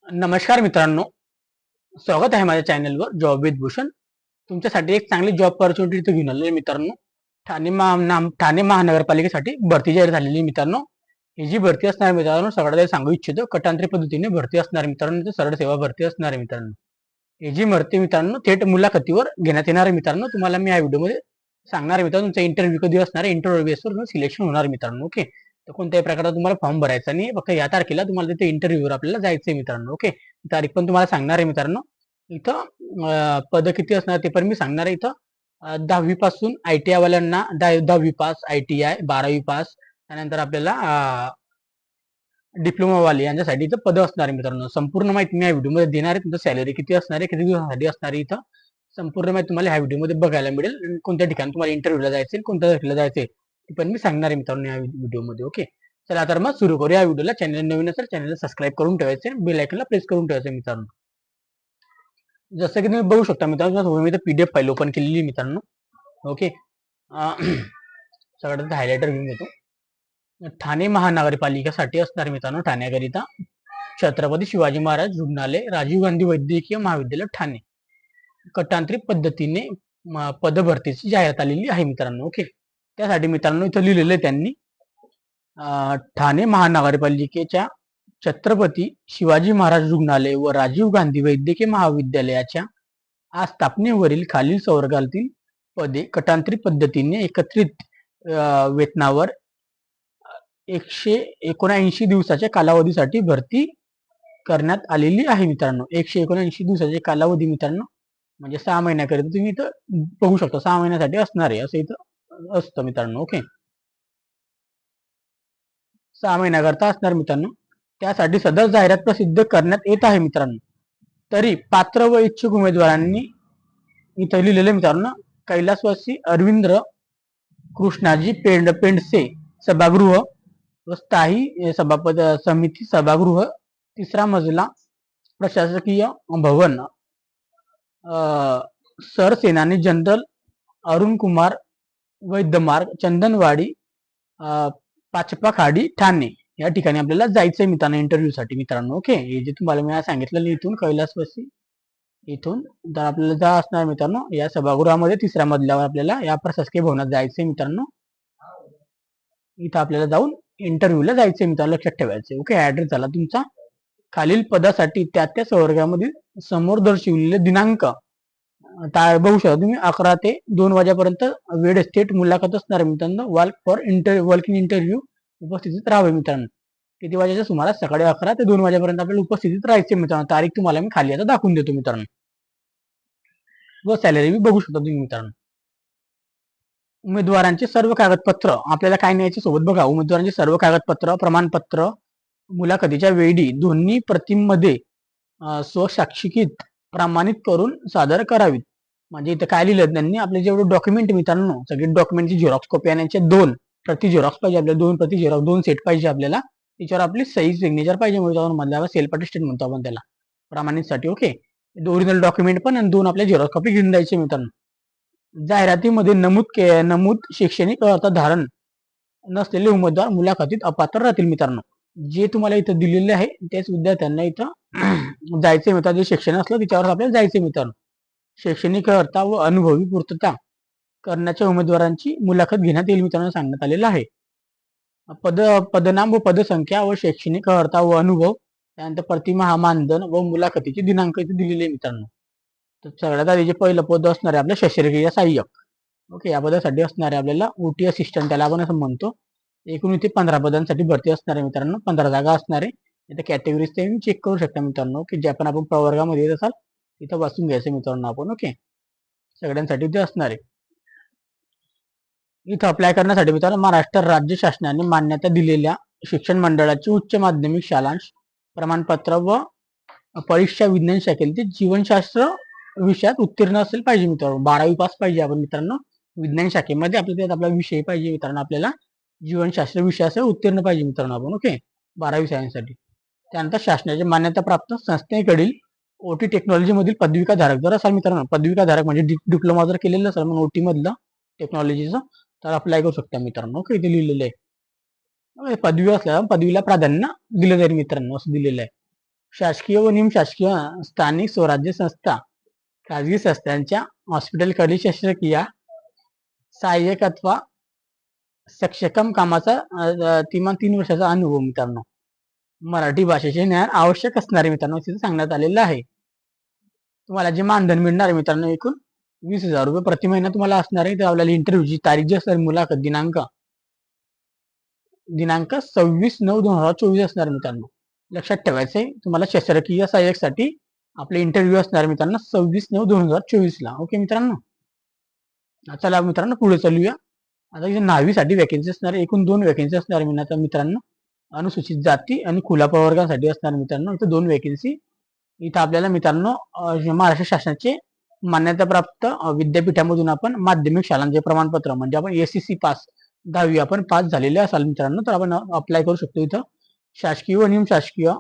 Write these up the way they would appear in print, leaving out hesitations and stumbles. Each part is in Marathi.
नमस्कार मित्रांनो, स्वागत आहे माझ्या चॅनलवर जॉब विथ भूषण. तुमच्यासाठी एक चांगली जॉब ऑपॉर्च्युनिटी इथं घेऊन आलेली मित्रांनो. ठाणे महानगरपालिकेसाठी भरती जाहीर झालेली मित्रांनो. ही जी भरती असणार मित्रांनो, सगळ्याला सांगू इच्छितो, कटांतरी पद्धतीने भरती असणार मित्रांनो, सरळ सेवा भरती असणार आहे मित्रांनो. ही जी भरती मित्रांनो थेट मुलाखतीवर घेण्यात येणार आहे मित्रांनो. तुम्हाला मी या व्हिडिओमध्ये सांगणार आहे मित्रांनो, तुमचा इंटरव्ह्यू कधी असणार आहे, इंटरव्ह्यू बेसवर सिलेक्शन होणार मित्रांनो. ओके, तर कोणत्याही प्रकारचा तुम्हाला फॉर्म भरायचा नाही, फक्त या तारखेला तुम्हाला तिथे इंटरव्ह्यूवर आपल्याला जायचंय मित्रांनो. ओके, तारीख पण तुम्हाला सांगणार आहे मित्रांनो. इथं पद किती असणार ते पण मी सांगणार आहे. इथं 10वी पासून ITI वाल्यांना 10वी पास, ITI 12वी पास, त्यानंतर आपल्याला डिप्लोमा वाले यांच्यासाठी इथं पद असणार आहे मित्रांनो. संपूर्ण माहिती मी या व्हिडिओमध्ये देणार आहे. तुमचं सॅलरी किती असणार आहे, किती दिवसासाठी असणार आहे, इथं संपूर्ण माहिती तुम्हाला ह्या व्हिडिओमध्ये बघायला मिळेल. कोणत्या ठिकाणी तुम्हाला इंटरव्ह्यूला जायचे, कोणत्या तारखेला जायचे ते पण मी सांगणार आहे मित्रांनो या व्हिडिओमध्ये. ओके, चला तर मग सुरू करूया या व्हिडिओला. चॅनल नवीन असेल चॅनलला सबस्क्राईब करून ठेवायचे, बेल आयकॉनला प्रेस करून ठेवायचं मित्रांनो. जसं की तुम्ही बघू शकता मित्रांनो, मी PDF फाईल ओपन केलेली मित्रांनो. ओके, सगळ्यात हायलायटर घेऊन घेतो. ठाणे महानगरपालिकेसाठी असणार मित्रांनो, ठाण्याकरिता छत्रपती शिवाजी महाराज रुग्णालय, राजीव गांधी वैद्यकीय महाविद्यालय ठाणे, कटांतरित पद्धतीने पदभरतीची जाहिरात आलेली आहे मित्रांनो. ओके, त्यासाठी मित्रांनो इथं लिहिलेलं आहे त्यांनी, ठाणे महानगरपालिकेच्या छत्रपती शिवाजी महाराज रुग्णालय व राजीव गांधी वैद्यकीय महाविद्यालयाच्या स्थापनेवरील खालील संवर्गातील पदे कटांतरित पद्धतीने एकत्रित वेतनावर 179 दिवसाच्या कालावधीसाठी भरती करण्यात आलेली आहे मित्रांनो. 179 दिवसाचे कालावधी मित्रांनो, म्हणजे 6 महिन्याकरिता तुम्ही इथं बघू शकता. 6 महिन्यासाठी असणार आहे असं इथं असतं मित्रांनो. ओके, 6 महिन्याकरता असणार मित्रांनो. त्यासाठी सदर जाहिरात प्रसिद्ध करण्यात येत आहे मित्रांनो. तरी पात्र व इच्छुक उमेदवारांनी इथं लिहिलेलं मित्रांनो, कैलासवासी अरविंद कृष्णाजी पेंडसे सभागृह व स्थायी सभापद समिती सभागृह, 3रा मजला, प्रशासकीय भवन, सरसेनानी जनरल अरुण कुमार वैद्यमार्ग, चंदनवाडी, पाचपा खाडी, ठाणे या ठिकाणी आपल्याला जायचंय मित्रांनो इंटरव्ह्यू मित्रांनो. ओके, हे जे तुम्हाला मी सांगितलं इथून कैलासवासी इथून तर आपल्याला जा असणार मित्रांनो, या सभागृहामध्ये 3ऱ्या मजल्यावर आपल्याला या प्रशासकीय भवनात जायचंय मित्रांनो. इथं आपल्याला जाऊन इंटरव्ह्यूला जायचंय मित्रांनो, लक्षात ठेवायचं. ओके, ऍड्रेस झाला तुमचा. खालील पदासाठी त्या संवर्गामध्ये समोर दर्शविलेले दिनांक बघू शकता तुम्ही. 11 ते 2 वाजेपर्यंत वेळ थेट मुलाखत असणार मित्रांनो. वर्क इन इंटरव्ह्यू उपस्थितीत राहावे मित्रांनो. किती वाजेच्या सुमारास? सकाळी 11 ते 2 वाजेपर्यंत आपल्याला उपस्थितीत राहायचे मित्रांनो. तारीख तुम्हाला मी खाली आता दाखवून देतो मित्रांनो. व सॅलरी बी बघू शकता तुम्ही मित्रांनो. उमेदवारांचे सर्व कागदपत्र आपल्याला काय न्यायचे सोबत बघा. उमेदवारांचे सर्व कागदपत्र, प्रमाणपत्र मुलाखतीच्या वेळी दोन्ही प्रतींमध्ये स्वसाक्षीकृत प्रमाणित करून सादर करावीत. म्हणजे इथं काय लिहिलं त्यांनी, आपले जेवढे डॉक्युमेंट मित्रांनो, सगळे डॉक्युमेंटची झेरॉक्स कॉपी आणण्याच्या 2 प्रति झेरॉक्स पाहिजे आपल्याला. 2 प्रति झेरॉक्स, 2 सेट पाहिजे आपल्याला. त्याच्यावर आपली सही सिग्नेचर पाहिजे मित्रांनो. सेल्फ अटेस्टेड म्हणतो आपण त्याला, प्रमाणितसाठी. ओके, ओरिजिनल डॉक्युमेंट पण आणि 2 आपल्या झेरॉक्स कॉपी घेऊन द्यायचे मित्रांनो. जाहिरातीमध्ये नमूद शैक्षणिक अर्हता धारण नसलेले उमेदवार मुलाखतीत अपात्र राहतील मित्रांनो. जे तुम्हाला इथं दिलेले आहे त्याच विद्यार्थ्यांना इथं जायचे मित्रांनो. जे शिक्षण असलं त्याच्यावर आपल्याला जायचे मित्रांनो. शैक्षणिक अर्हता व अनुभवी पूर्तता करण्याच्या उमेदवारांची मुलाखत घेण्यात येईल मित्रांनो, सांगण्यात आलेलं आहे. पदनाम व पदसंख्या व शैक्षणिक अर्हता व अनुभव, त्यानंतर प्रतिमा मानधन व मुलाखतीचे दिनांक इथे दिलेले मित्रांनो. तर सगळ्यात आधी जे पहिलं पद असणार आहे आपलं शस्त्रक्रिया सहाय्यक. ओके, या पदासाठी असणार आहे आपल्याला OT असिस्टंट, त्याला आपण असं म्हणतो. एकूण इथे 15 पदांसाठी भरती असणार आहे मित्रांनो. 15 जागा असणार आहे. इथे कॅटेगरीज ते चेक करू शकता मित्रांनो, की जे आपण प्रवर्गामध्ये येत असाल तिथं वाचून घ्यायचं मित्रांनो आपण. ओके, सगळ्यांसाठी ते असणार आहे. इथं अप्लाय करण्यासाठी मित्रांनो, महाराष्ट्र राज्य शासनाने मान्यता दिलेल्या शिक्षण मंडळाची उच्च माध्यमिक शालांश प्रमाणपत्र व परीक्षा विज्ञान शाखेतील जीवनशास्त्र विषयात उत्तीर्ण असेल पाहिजे मित्रांनो. 12वी पास पाहिजे आपण मित्रांनो. विज्ञान शाखेमध्ये आपला विषय पाहिजे मित्रांनो. आपल्याला जीवनशास्त्र विषयासह उत्तीर्ण पाहिजे मित्रांनो आपण. ओके, 12वी सायन्ससाठी. त्यानंतर शासनाची मान्यता प्राप्त संस्थेकडील OT टेक्नॉलॉजी मधील पदविका धारक जर असाल मित्रांनो, पदविका धारक म्हणजे डिप्लोमा जर केलेलं असेल म्हणून OT मधलं टेक्नॉलॉजीचं, तर अप्लाय करू शकता मित्रांनो. ओके, इथे लिहिलेलं आहे. पदवी असल्यावर पदवीला प्राधान्य दिलं जाईल मित्रांनो, असं दिलेलं आहे. शासकीय व निमशासकीय स्थानिक स्वराज्य संस्था, खाजगी संस्थांच्या हॉस्पिटलकडील शस्त्रक्रिया सहाय्यक अथवा शिक्षकम कामाचा किमान 3 वर्षाचा अनुभव मित्रांनो. मराठी भाषेचे ज्ञान आवश्यक असणारे मित्रांनो तिथे सांगण्यात आलेलं आहे. तुम्हाला जे मानधन मिळणार आहे मित्रांनो एकूण 20,000 रुपये प्रति महिना तुम्हाला असणार आहे. तर आपल्याला इंटरव्ह्यूची तारीख जी असणार मुलाखत दिनांक 26/9/2024 असणार मित्रांनो. लक्षात ठेवायचंय तुम्हाला शस्त्रक्रिया सहाय्यकसाठी आपले इंटरव्ह्यू असणार मित्रांनो 26/9/2024 ला. ओके मित्रांनो. चला मित्रांनो पुढे चालूया. आता इथे न्हावीसाठी वॅकेन्सी असणार एकूण 2 वॅकेन्सी असणार मित्रांनो. अनुसूचित जाती आणि खुल्या प्रवर्गासाठी असणार मित्रांनो. इथे 2 वॅकेन्सी. इथं आपल्याला मित्रांनो महाराष्ट्र शासनाचे मान्यताप्राप्त विद्यापीठामधून आपण माध्यमिक शालांचे प्रमाणपत्र म्हणजे आपण एसएससी पास 10वी आपण पास झालेले असाल मित्रांनो तर आपण अप्लाय करू शकतो इथं. शासकीय व निमशासकीय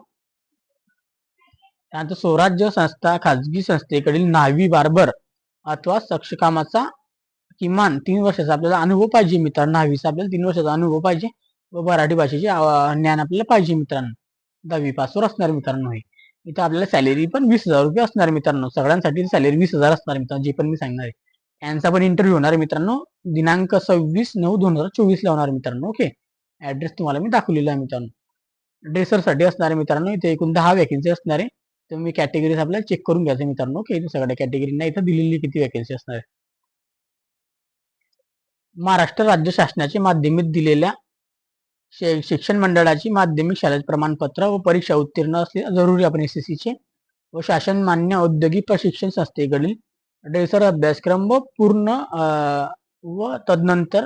त्यानंतर स्वराज्य संस्था खाजगी संस्थेकडील न्हावी बार्बर अथवा शिक्षकामाचा किमान 3 वर्षाचा आपल्याला अनुभव पाहिजे मित्रांनो. न्हावीचा आपल्याला 3 वर्षाचा अनुभव पाहिजे व मराठी भाषेचे ज्ञान आपल्याला पाहिजे मित्रांनो. 10वी पासवर असणार मित्रांनो. हे इथं आपल्याला सॅलरी पण 20,000 रुपये असणार मित्रांनो. सगळ्यांसाठी सॅलरी 20,000 असणार मित्रांनो जे पण मी सांगणार आहे. यांचा पण इंटरव्ह्यू होणार आहे मित्रांनो दिनांक 26/9/2024 ला होणार मित्रांनो. ओके. ऍड्रेस तुम्हाला मी दाखवलेला आहे मित्रांनो. ड्रेसरसाठी असणार आहे मित्रांनो. इथे एकूण 10 वॅकेन्सी असणार आहे. तुम्ही कॅटेगरीज आपल्याला चेक करून घ्यायचं मित्रांनो. ओके. इथे सगळ्या कॅटेगरीना इथं दिलेली किती वॅकेन्सी असणार आहे. महाराष्ट्र राज्य शासनाचे माध्यमिक दिलेल्या शिक्षण मंडळाची माध्यमिक शाळेचे प्रमाणपत्र व परीक्षा उत्तीर्ण असले जरुरी आपण एसएससीचे व शासन मान्य औद्योगिक प्रशिक्षण संस्थेकडील ड्रेसर अभ्यासक्रम व पूर्ण व तदनंतर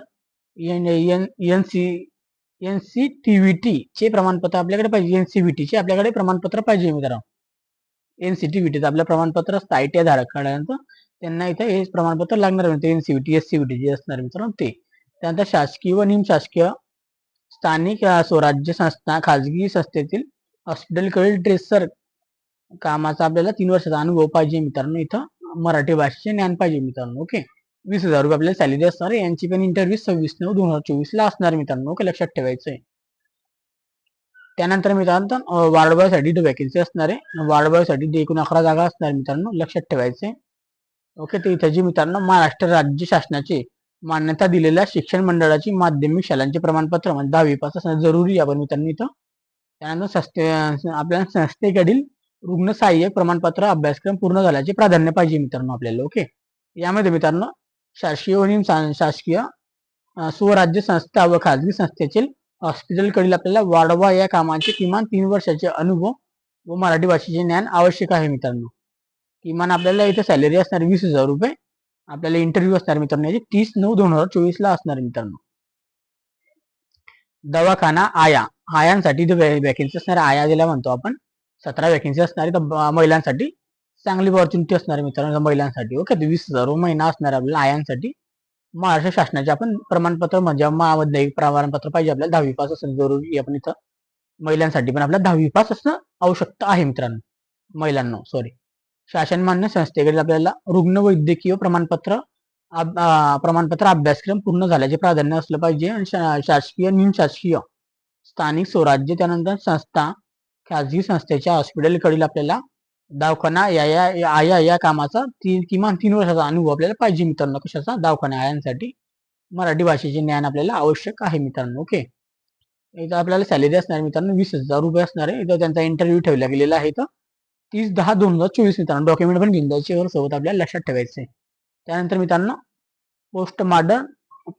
एनसीटीव्हीटी चे प्रमाणपत्र आपल्याकडे पाहिजे. एनसीव्हीटी चे आपल्याकडे प्रमाणपत्र पाहिजे मित्रांनो. एनसीटीव्हीटी आपलं प्रमाणपत्र असतं आयटीआय धारक काढल्यानंतर त्यांना इथं हे प्रमाणपत्र लागणार आहे. एनसीव्हीटी एससीव्हीटी जे असणार मित्रांनो ते. त्यानंतर शासकीय व निमशासकीय स्थानिक स्वराज्य संस्था खाजगी संस्थेतील हॉस्पिटलकडील ड्रेसर कामाचा आपल्याला 3 वर्षाचा अनुभव पाहिजे मित्रांनो. इथं मराठी भाषेचे ज्ञान पाहिजे मित्रांनो. ओके. 20,000 रुपये आपल्याला सॅलरी असणार आहे. यांची पण इंटरव्ह्यू 26/9/2024 ला असणार मित्रांनो. ओके. लक्षात ठेवायचं आहे. त्यानंतर मित्रांनो वार्ड बॉय साठी वॅकेन्सी असणार आहे. वार्ड बॉय साठी एकूण 11 जागा असणार मित्रांनो. लक्षात ठेवायचे. ओके. तर इथे जी मित्रांनो महाराष्ट्र राज्य शासनाचे मान्यता दिलेल्या शिक्षण मंडळाची माध्यमिक शालांचे प्रमाणपत्र म्हणजे 10वी पास असणं जरुरी आपण मित्रांनो इथं. त्यानंतर आपल्या संस्थेकडील रुग्ण सहाय्यक प्रमाणपत्र अभ्यासक्रम पूर्ण झाल्याचे प्राधान्य पाहिजे मित्रांनो आपल्याला. ओके. यामध्ये मित्रांनो शासकीय व शासकीय स्वराज्य संस्था व खाजगी संस्थेचे हॉस्पिटलकडील आपल्याला वाढवा या कामाचे किमान 3 वर्षाचे अनुभव व मराठी भाषेचे ज्ञान आवश्यक आहे मित्रांनो. किमान आपल्याला इथे सॅलरी असणार 20,000 रुपये. आपल्याला इंटरव्ह्यू असणार मित्रांनो याची 30/9/2024 ला असणार मित्रांनो. दवाखाना आयांसाठी वॅकेन्सी असणार. आया ज्याला म्हणतो आपण 17 वॅकेन्सी असणार तर महिलांसाठी चांगली ऑपॉर्च्युनिटी असणार मित्रांनो महिलांसाठी. ओके. 20,000 महिना असणार आपल्याला आयांसाठी. महाराष्ट्र शासनाचे आपण प्रमाणपत्र म्हणजे महामध्ये प्रमाणपत्र पाहिजे आपल्याला 10वी पास असणं जरुरी आपण इथं. महिलांसाठी पण आपल्याला 10वी पास असणं आवश्यकता आहे मित्रांनो. महिलांना सॉरी. शासन मान्य संस्थेकडे आपल्याला रुग्ण वैद्यकीय प्रमाणपत्र अभ्यासक्रम पूर्ण झाल्याचे प्राधान्य असलं पाहिजे. आणि शासकीय निमशासकीय स्थानिक स्वराज्य त्यानंतर संस्था खाजगी संस्थेच्या हॉस्पिटलकडील आपल्याला दवाखाना या कामाचा किमान 3 वर्षाचा अनुभव आपल्याला पाहिजे मित्रांनो. कशाचा दवाखाना आयांसाठी. मराठी भाषेचे ज्ञान आपल्याला आवश्यक आहे मित्रांनो. ओके. इथं आपल्याला सॅलरी असणार मित्रांनो 20,000 रुपये असणार आहे. इथं त्यांचा इंटरव्ह्यू ठेवला गेलेला आहे. इथं 30/10/2024 मित्रांनो. डॉक्युमेंट पण घेऊन जायचे सोबत आपल्याला लक्षात ठेवायचं आहे. त्यानंतर मित्रांनो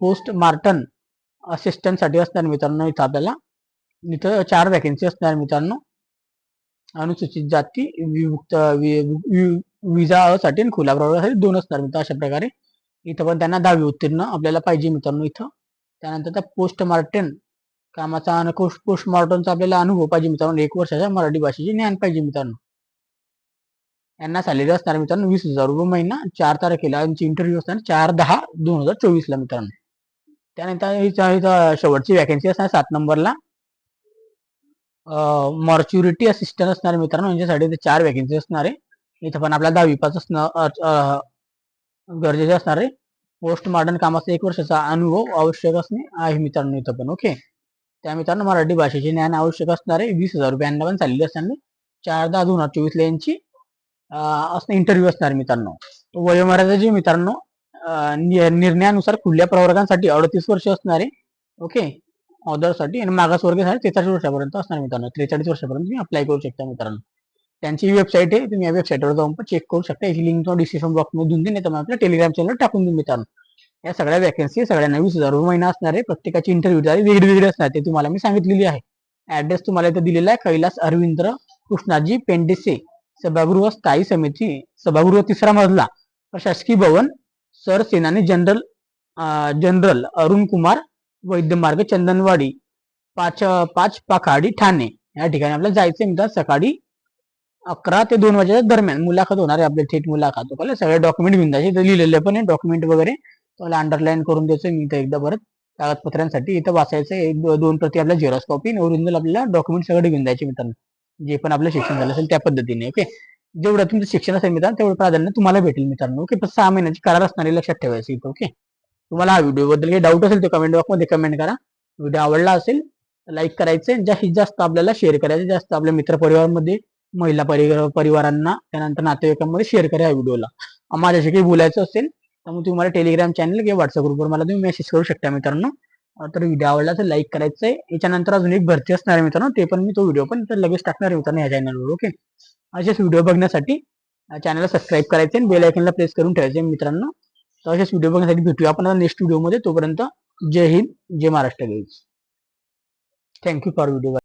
पोस्टमार्टम असिस्टंट साठी असणार मित्रांनो. इथं आपल्याला इथं 4 वॅकेन्सी असणार मित्रांनो. अनुसूचित जाती विमुक्त विजा साठी आणि खुल्या प्रवर्गासाठी 2 असणार मित्र. अशा प्रकारे इथं पण त्यांना 10वी उत्तीर्ण आपल्याला पाहिजे मित्रांनो इथं. त्यानंतर त्या पोस्टमार्टम कामाचा पोस्टमार्टमचा आपल्याला अनुभव पाहिजे मित्रांनो. 1 वर्षाच्या मराठी भाषेचे ज्ञान पाहिजे मित्रांनो. यांना सॅलरी असणार मित्रांनो 20,000 रुपये महिना. 4 तारखेला यांची इंटरव्ह्यू असणार 4/10/2024 ला मित्रांनो. त्यानंतर शेवटची वॅकेन्सी असणार 7 नंबरला मॉर्च्युरिटी असिस्टंट असणार मित्रांनो. यांच्यासाठी 4 वॅकेन्सी असणार आहे. इथं पण आपल्याला 10वी पास असणं गरजेचे असणार आहे. पोस्टमार्टम कामाचा 1 वर्षाचा अनुभव आवश्यक असणे आहे मित्रांनो इथं पण. ओके. त्या मित्रांनो मराठी भाषेचे ज्ञान आवश्यक असणार आहे. 20,000 रुपये यांना पण चाललेले असणार 4/10/2024 यांची असं इंटरव्ह्यू असणार मित्रांनो. वयोमर्यादा मित्रांनो निर्णयानुसार खुल्या प्रवर्गांसाठी 38 वर्ष असणारे, ओके, ऑदरसाठी, आणि मागासवर्गासाठी 43 वर्षापर्यंत असणार मित्रांनो. 43 वर्षापर्यंत तुम्ही अप्लाय करू शकता मित्रांनो. त्यांची वेबसाईट आहे, तुम्ही या वेबसाईटवर जाऊन पण चेक करू शकता. याची लिंक तुम्हाला डिस्क्रिप्शन बॉक्समध्ये देऊन देईन, नाही तर आपल्या टेलिग्राम चॅनलवर टाकून देईन मित्रांनो. या सगळ्या वॅकन्सी सगळ्यांना 20,000 रुपये महिना असणार आहे. प्रत्येकाची इंटरव्ह्यू वेगवेगळी असणार, ते तुम्हाला मी सांगितलेली आहे. ऍड्रेस तुम्हाला इथं दिलेला आहे, कैलास अरविंद कृष्णाजी पेंडेसे, सभागृह स्थायी समिती, सभागृह 3रा मजला, प्रशासकीय भवन, सर सेनानी जनरल अरुण कुमार वैद्य मार्ग, चंदनवाडी 5 पाखाडी, ठाणे या ठिकाणी आपल्याला जायचं मित्रांनो. सकाळी 11 ते 2 वाजेच्या दरम्यान मुलाखत होणार आहे, आपले थेट मुलाखत. सगळे डॉक्युमेंट घेऊन जायचे, लिहिलेले पण आहे डॉक्युमेंट वगैरे, तुम्हाला अंडरलाईन करून द्यायचं मी इथं एकदा परत. कागदपत्रांसाठी इथं वाचायचं, 2 प्रती आपल्या झेरॉक्स कॉपी, ओरिजिनल आपल्याला डॉक्युमेंट सगळे घेऊन द्यायचे मित्रांनो. जे पण आपलं शिक्षण झालं असेल त्या पद्धतीने, ओके. जेवढं तुमचं शिक्षण असेल मित्रांनो तेवढं प्राधान्य तुम्हाला भेटेल मित्रांनो, ओके. 6 महिन्याची करार असणारे, लक्षात ठेवायचं इथं, ओके. तुम्हाला हा व्हिडिओ बद्दल काही डाऊट असेल तर कमेंट बॉक्समध्ये कमेंट करा. व्हिडिओ आवडला असेल लाईक करायचं, जास्तीत जास्त आपल्याला शेअर करायचं, जास्त आपल्या मित्रपरिवारामध्ये, महिला परिवारांना, त्यानंतर नातेवाईकांमध्ये शेअर करा या व्हिडिओला. माझ्याशी काही बोलायचं असेल तर मग तुम्हाला टेलिग्राम चॅनल किंवा व्हॉट्सअप ग्रुपवर मला तुम्ही मेसेज करू शकता मित्रांनो. तर व्हिडिओ आवडला तर लाईक करायचं आहे. याच्यानंतर अजून एक भरती असणार आहे मित्रांनो, ते पण मी तो व्हिडिओ पण लगेच टाकणार आहे मित्रांनो या चॅनलवर, ओके. असेच व्हिडिओ बघण्यासाठी चॅनलला सबस्क्राईब करायचे आणि बेल आयकनला प्रेस करून ठेवायचे मित्रांनो. तर असेच व्हिडिओ बघण्यासाठी भेटूया आपण नेक्स्ट व्हिडिओमध्ये. तोपर्यंत जय हिंद, जय Maharashtra guys. Thank you for video.